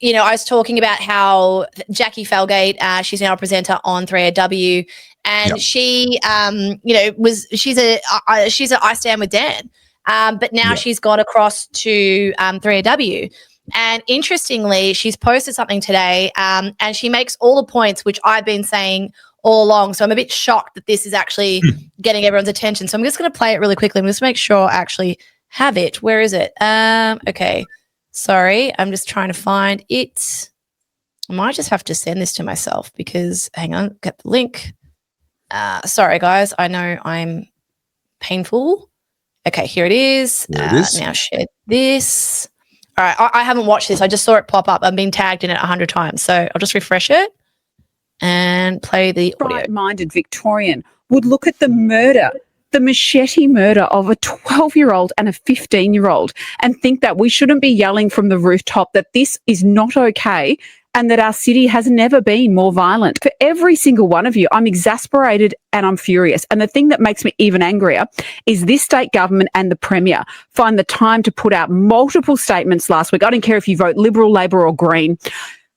I was talking about how Jackie Felgate, she's now a presenter on 3AW, and she, she's a I Stand with Dan, but now she's got across to 3AW. And interestingly, she's posted something today, and she makes all the points which I've been saying all along. So I'm a bit shocked that this is actually getting everyone's attention. So I'm just going to play it really quickly. I'm just make sure I actually have it. Where is it? Okay. Sorry, I'm just trying to find it. I might just have to send this to myself because, hang on, get the link. Sorry, guys. I know I'm painful. Okay, here it is. Now share this. All right, I haven't watched this. I just saw it pop up. I've been tagged in it 100 times. So I'll just refresh it and play the audio. Right-minded Victorian would look at the murder, the machete murder of a 12-year-old and a 15-year-old and think that we shouldn't be yelling from the rooftop that this is not okay and that our city has never been more violent. For every single one of you, I'm exasperated and I'm furious. And the thing that makes me even angrier is this state government and the Premier find the time to put out multiple statements last week. I don't care if you vote Liberal, Labor or Green.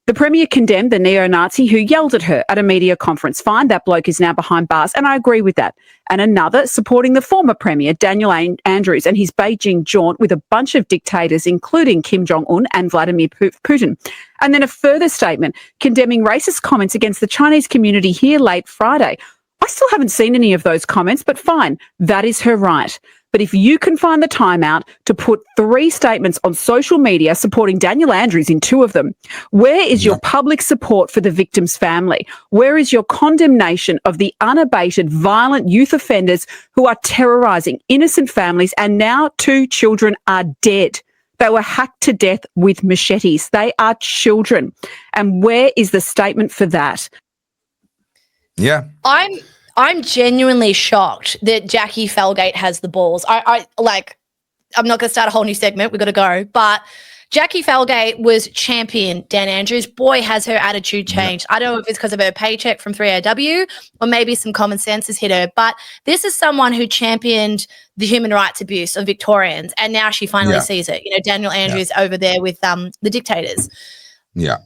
The Premier condemned the neo-Nazi who yelled at her at a media conference. Fine, that bloke is now behind bars, and I agree with that. And another supporting the former Premier, Daniel Andrews, and his Beijing jaunt with a bunch of dictators, including Kim Jong-un and Vladimir Putin. And then a further statement condemning racist comments against the Chinese community here late Friday. I still haven't seen any of those comments, but fine, that is her right. But if you can find the time out to put 3 statements on social media supporting Daniel Andrews in 2 of them, where is your public support for the victim's family? Where is your condemnation of the unabated violent youth offenders who are terrorising innocent families and now 2 children are dead? They were hacked to death with machetes. They are children. And where is the statement for that? Yeah. I'm genuinely shocked that Jackie Felgate has the balls. I'm not going to start a whole new segment. We've got to go. But Jackie Felgate was champion Dan Andrews. Boy, has her attitude changed. I don't know if it's because of her paycheck from 3AW or maybe some common sense has hit her. But this is someone who championed the human rights abuse of Victorians, and now she finally sees it. Daniel Andrews over there with the dictators. Yeah.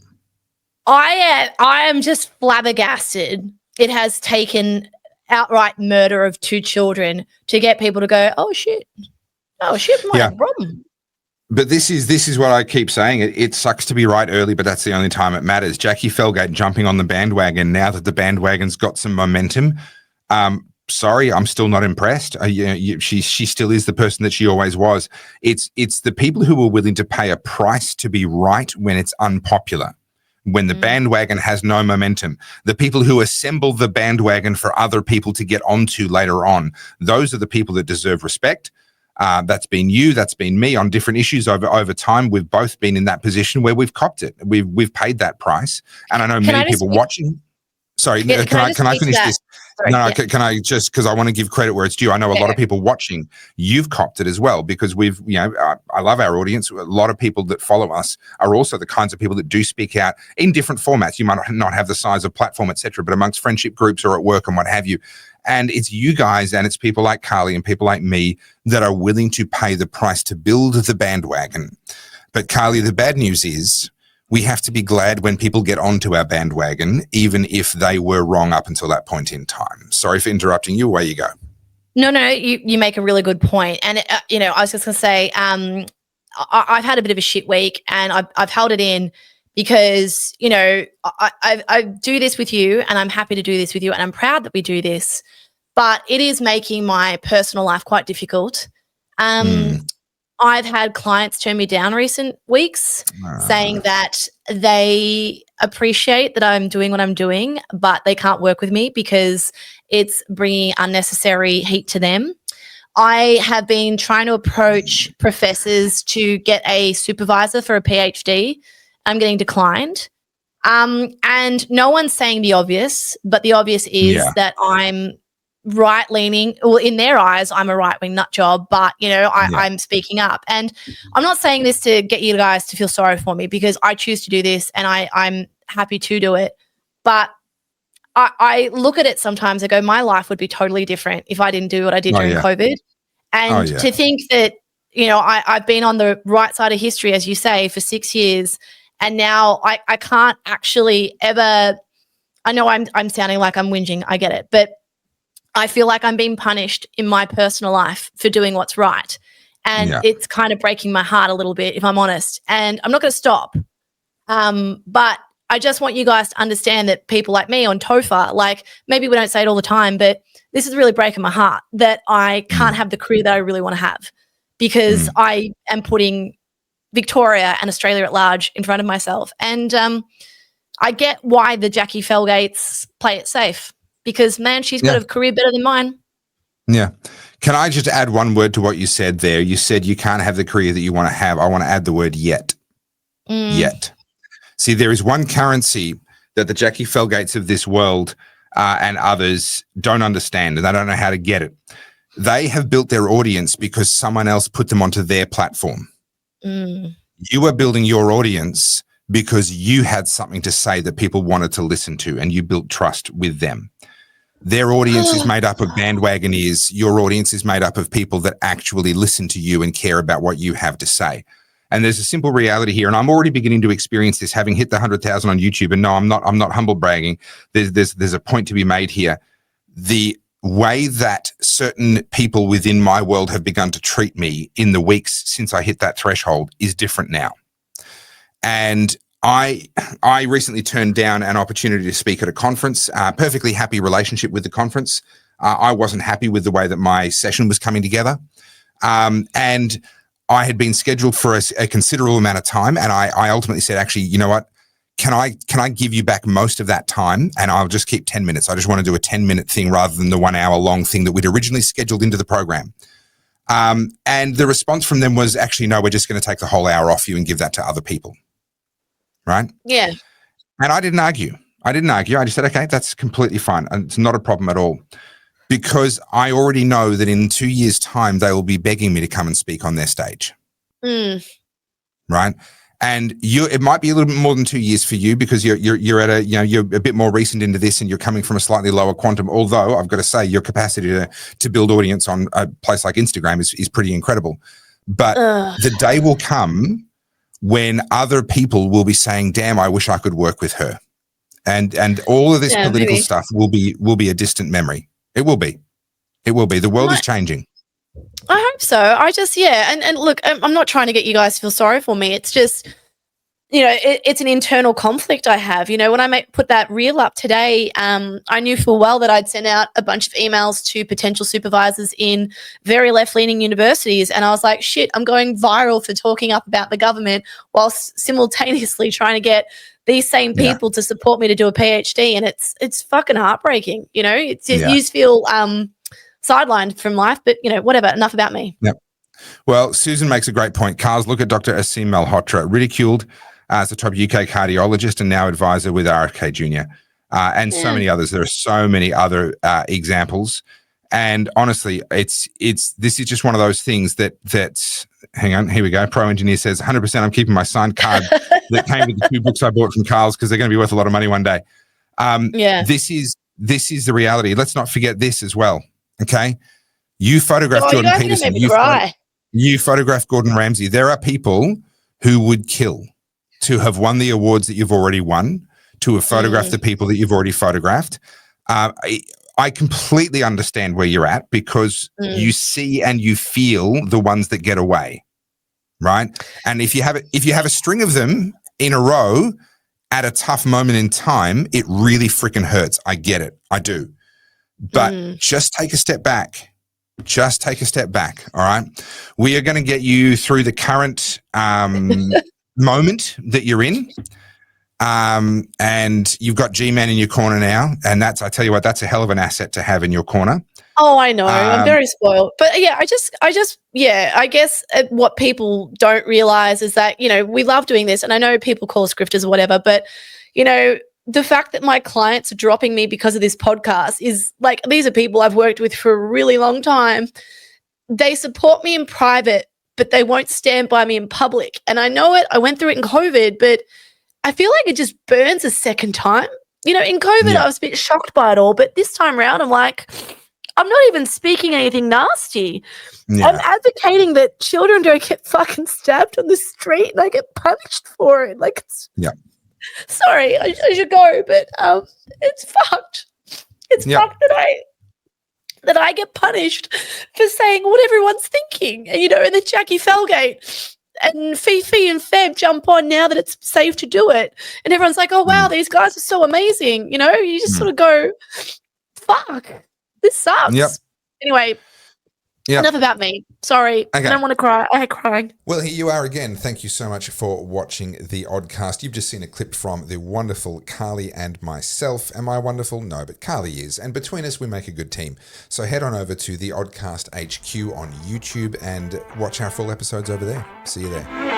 I am just flabbergasted. It has taken outright murder of 2 children to get people to go, oh shit, might have a problem. But this is what I keep saying. It sucks to be right early, but that's the only time it matters. Jackie Felgate jumping on the bandwagon now that the bandwagon's got some momentum. Sorry, I'm still not impressed. She still is the person that she always was. It's the people who are willing to pay a price to be right when it's unpopular. When the bandwagon has no momentum, the people who assemble the bandwagon for other people to get onto later on, those are the people that deserve respect. That's been you, that's been me on different issues over time. We've both been in that position where we've copped it. We've paid that price. And I know many people watching. Sorry, can I finish this? Sorry, can I just, because I want to give credit where it's due. I know a lot of people watching, you've copped it as well, because I love our audience. A lot of people that follow us are also the kinds of people that do speak out in different formats. You might not have the size of platform, etc., but amongst friendship groups or at work and what have you. And it's you guys and it's people like Carly and people like me that are willing to pay the price to build the bandwagon. But Carly, the bad news is, we have to be glad when people get onto our bandwagon, even if they were wrong up until that point in time. Sorry for interrupting you. Away you go. No, you make a really good point. And, I was just going to say, I've had a bit of a shit week and I've held it in because, I do this with you and I'm happy to do this with you and I'm proud that we do this, but it is making my personal life quite difficult. I've had clients turn me down recent weeks saying that they appreciate that I'm doing what I'm doing, but they can't work with me because it's bringing unnecessary heat to them. I have been trying to approach professors to get a supervisor for a PhD. I'm getting declined. And no one's saying the obvious, but the obvious is that I'm right-leaning. Well, in their eyes, I'm a right-wing nut job, but, I'm speaking up. And I'm not saying this to get you guys to feel sorry for me because I choose to do this and I'm happy to do it. But I look at it sometimes, I go, my life would be totally different if I didn't do what I did during COVID. And to think that, I've been on the right side of history, as you say, for 6 years And now I can't actually ever, I know I'm sounding like I'm whinging, I get it, but I feel like I'm being punished in my personal life for doing what's right. And it's kind of breaking my heart a little bit, if I'm honest. And I'm not going to stop. But I just want you guys to understand that people like me on Topher, like maybe we don't say it all the time, but this is really breaking my heart that I can't have the career that I really want to have because I am putting Victoria and Australia at large in front of myself. And I get why the Jackie Felgates play it safe because, man, she's got a career better than mine. Yeah. Can I just add one word to what you said there? You said you can't have the career that you want to have. I want to add the word yet. Yet. See, there is one currency that the Jackie Felgates of this world and others don't understand, and they don't know how to get it. They have built their audience because someone else put them onto their platform. You are building your audience because you had something to say that people wanted to listen to, and you built trust with them. Their audience is made up of bandwagon ears. Your audience is made up of people that actually listen to you and care about what you have to say. And there's a simple reality here, and I'm already beginning to experience this, having hit the 100,000 on YouTube. And no, I'm not humble bragging. There's a point to be made here. The way that certain people within my world have begun to treat me in the weeks since I hit that threshold is different now. And I recently turned down an opportunity to speak at a conference, perfectly happy relationship with the conference. I wasn't happy with the way that my session was coming together. And I had been scheduled for a considerable amount of time. And I ultimately said, actually, you know what? Can I give you back most of that time? And I'll just keep 10 minutes. I just want to do a 10-minute thing rather than the 1 hour long thing that we'd originally scheduled into the program. And the response from them was actually, no, we're just going to take the whole hour off you and give that to other people. Right? Yeah. And I didn't argue. I just said, okay, that's completely fine. And it's not a problem at all. Because I already know that in 2 years' time, they will be begging me to come and speak on their stage. Right? And it might be a little bit more than 2 years for you because you're at you're a bit more recent into this and you're coming from a slightly lower quantum. Although I've got to say your capacity to build audience on a place like Instagram is pretty incredible. But the day will come when other people will be saying, damn, I wish I could work with her. And all of this political stuff will be a distant memory. It will be. The world is changing. I hope so. And look, I'm not trying to get you guys to feel sorry for me. It's just, it's an internal conflict I have. When I put that reel up today, I knew full well that I'd sent out a bunch of emails to potential supervisors in very left-leaning universities. And I was like, shit, I'm going viral for talking up about the government whilst simultaneously trying to get these same people to support me to do a PhD. And it's fucking heartbreaking. You just feel sidelined from life, but whatever, enough about me. Yep. Well, Susan makes a great point. Carls, look at Dr. Asim Malhotra, ridiculed as the top UK cardiologist and now advisor with RFK Jr. And so many others. There are so many other examples. And honestly, this is just one of those things that hang on, here we go. Pro Engineer says 100% I'm keeping my signed card that came with the 2 books I bought from Carl's because they're going to be worth a lot of money one day. This is the reality. Let's not forget this as well. Okay. You photographed Jordan Peterson. You photographed Gordon Ramsay. There are people who would kill to have won the awards that you've already won, to have photographed the people that you've already photographed. I completely understand where you're at because you see and you feel the ones that get away, right? And if you have a string of them in a row at a tough moment in time, it really freaking hurts. I get it. I do. But just take a step back. Just take a step back, all right? We are going to get you through the current moment that you're in. And you've got G-Man in your corner now. And I tell you what, that's a hell of an asset to have in your corner. Oh, I know. I'm very spoiled. But I guess what people don't realize is that, we love doing this. And I know people call us grifters or whatever, but, the fact that my clients are dropping me because of this podcast is like, these are people I've worked with for a really long time. They support me in private, but they won't stand by me in public. And I know it. I went through it in COVID, but I feel like it just burns a second time. In COVID, I was a bit shocked by it all. But this time around, I'm like, I'm not even speaking anything nasty. I'm Yeah. advocating that children don't get fucking stabbed on the street and I get punished for it. Like, Yeah. sorry, I should go, but it's fucked. It's Yeah. fucked that I get punished for saying what everyone's thinking. And, and then Jackie Felgate and Fifi and Feb jump on now that it's safe to do it. And everyone's like, oh, wow, these guys are so amazing. You just sort of go, fuck, this sucks. Yep. Anyway, enough about me. Sorry. Okay. I don't want to cry. I hate crying. Well, here you are again. Thank you so much for watching the Oddcast. You've just seen a clip from the wonderful Carly and myself. Am I wonderful? No, but Carly is. And between us, we make a good team. So head on over to the Oddcast HQ on YouTube and watch our full episodes over there. See you there.